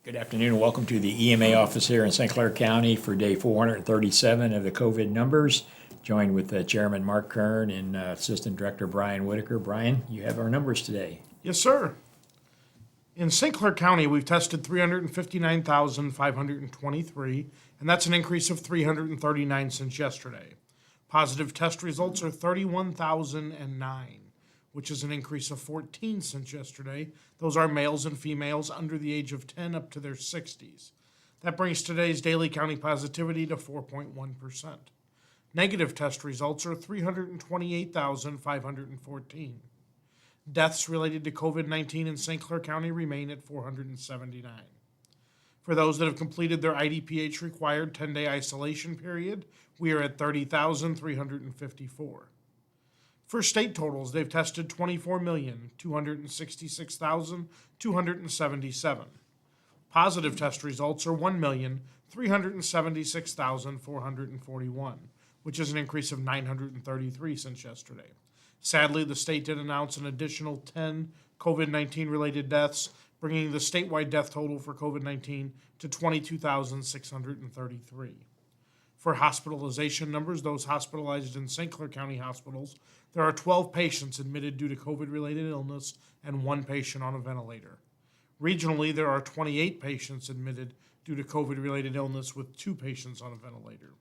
Good afternoon and welcome to the EMA office here in St. Clair County for day 437 of the COVID numbers. Joined with Chairman Mark Kern and Assistant Director Brian Whitaker. Brian, you have our numbers today. Yes, sir. In St. Clair County, we've tested 359,523, and that's an increase of 339 since yesterday. Positive test results are 31,009, which is an increase of 14 since yesterday. Those are males and females under the age of 10 up to their 60s. That brings today's daily county positivity to 4.1%. Negative test results are 328,514. Deaths related to COVID-19 in St. Clair County remain at 479. For those that have completed their IDPH required 10-day isolation period, we are at 30,354. For state totals, they've tested 24,266,277. Positive test results are 1,376,441, which is an increase of 933 since yesterday. Sadly, the state did announce an additional 10 COVID-19 related deaths, bringing the statewide death total for COVID-19 to 22,633. For hospitalization numbers, those hospitalized in St. Clair County hospitals, there are 12 patients admitted due to COVID-related illness and 1 patient on a ventilator. Regionally, there are 28 patients admitted due to COVID-related illness with 2 patients on a ventilator.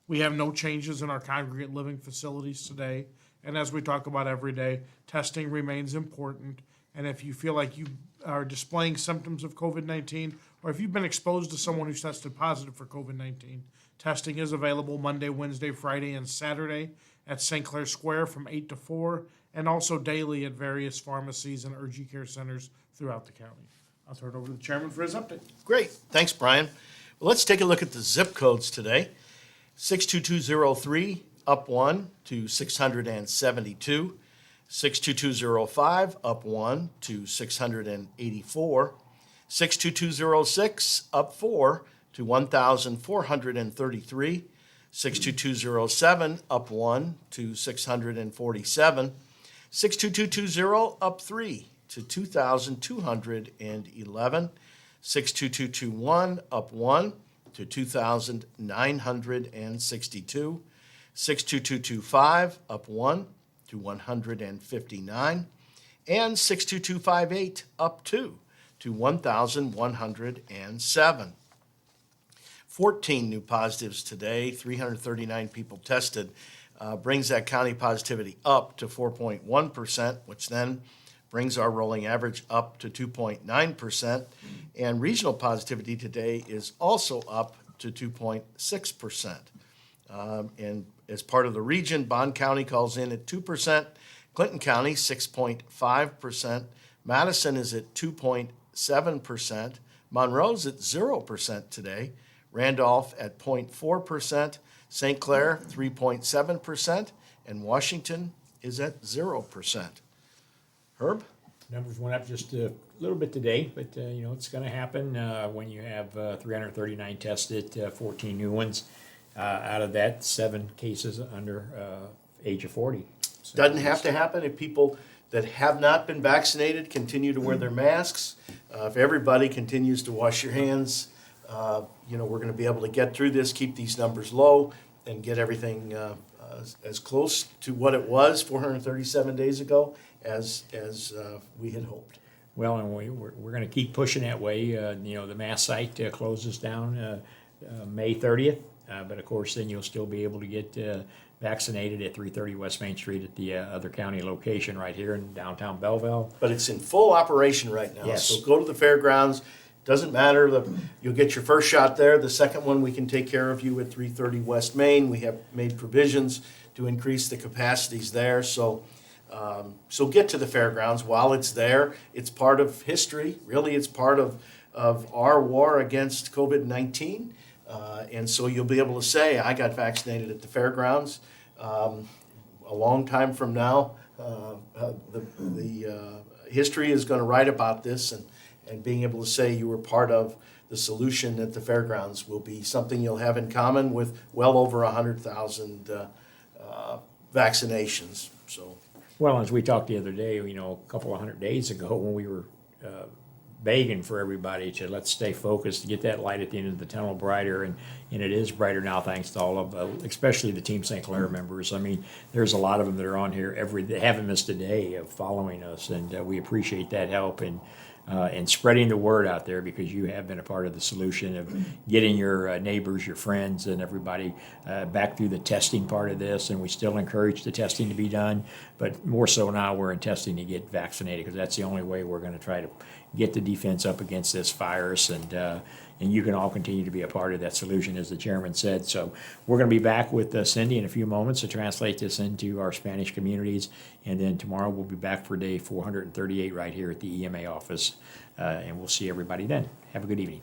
We have no changes in our congregate living facilities today, and as we talk about every day, testing remains important. And if you feel like you are displaying symptoms of COVID-19, or if you've been exposed to someone who's tested positive for COVID-19, testing is available Monday, Wednesday, Friday, and Saturday at St. Clair Square from 8 to 4, and also daily at various pharmacies and urgent care centers throughout the county. I'll turn it over to the chairman for his update. Great. Thanks, Brian. Well, let's take a look at the zip codes today. 62203 up 1 to 672. 62205 up 1 to 684. 62206 up 4 to 1,433. 62207 up 1 to 647. 62220 up 3 to 2,211. 62221 up 1 to 2,962. 62225 up 1 to 159. And 62258 up 2 to 1,107. 14 new positives today, 339 people tested, brings that county positivity up to 4.1%, which then brings our rolling average up to 2.9%. And regional positivity today is also up to 2.6%. And as part of the region, Bond County calls in at 2%, Clinton County 6.5%, Madison is at 2.7%, Monroe's at 0% today, Randolph at 0.4%, St. Clair 3.7%, and Washington is at 0%. Herb? Numbers went up just a little bit today, but it's going to happen when you have 339 tested, 14 new ones. Out of that, 7 cases under age of 40. So Doesn't have to happen if people that have not been vaccinated continue to wear their masks. If everybody continues to wash your hands, we're going to be able to get through this, keep these numbers low, and get everything as close to what it was 437 days ago as we had hoped. Well, and we're going to keep pushing that way. The mass site closes down May 30th, but of course then you'll still be able to get vaccinated at 330 West Main Street at the other county location right here in downtown Belleville. But it's in full operation right now. Yes. So go to the fairgrounds. Doesn't matter. You'll get your first shot there. The second one, we can take care of you at 330 West Main. We have made provisions to increase the capacities there. So get to the fairgrounds while it's there. It's part of history. Really, it's part of our war against COVID-19. And so you'll be able to say, I got vaccinated at the fairgrounds. A long time from now, the history is going to write about this, and being able to say you were part of the solution at the fairgrounds will be something you'll have in common with well over 100,000 vaccinations. So, Well, as we talked the other day, a couple of 100 days ago when we were begging for everybody to let's stay focused, to get that light at the end of the tunnel brighter, and it is brighter now thanks to all of, especially the Team St. Clair members. I mean, there's a lot of them that are on here they haven't missed a day of following us, and we appreciate that help and spreading the word out there, because you have been a part of the solution of getting your neighbors, your friends, and everybody back through the testing part of this. And we still encourage the testing to be done, but more so now we're in testing to get vaccinated, because that's the only way we're going to try to get the defense up against this virus. And you can all continue to be a part of that solution, as the chairman said. So we're going to be back with Cindy in a few moments to translate this into our Spanish communities. And then tomorrow we'll be back for day 438 right here at the EMA office. And we'll see everybody then. Have a good evening.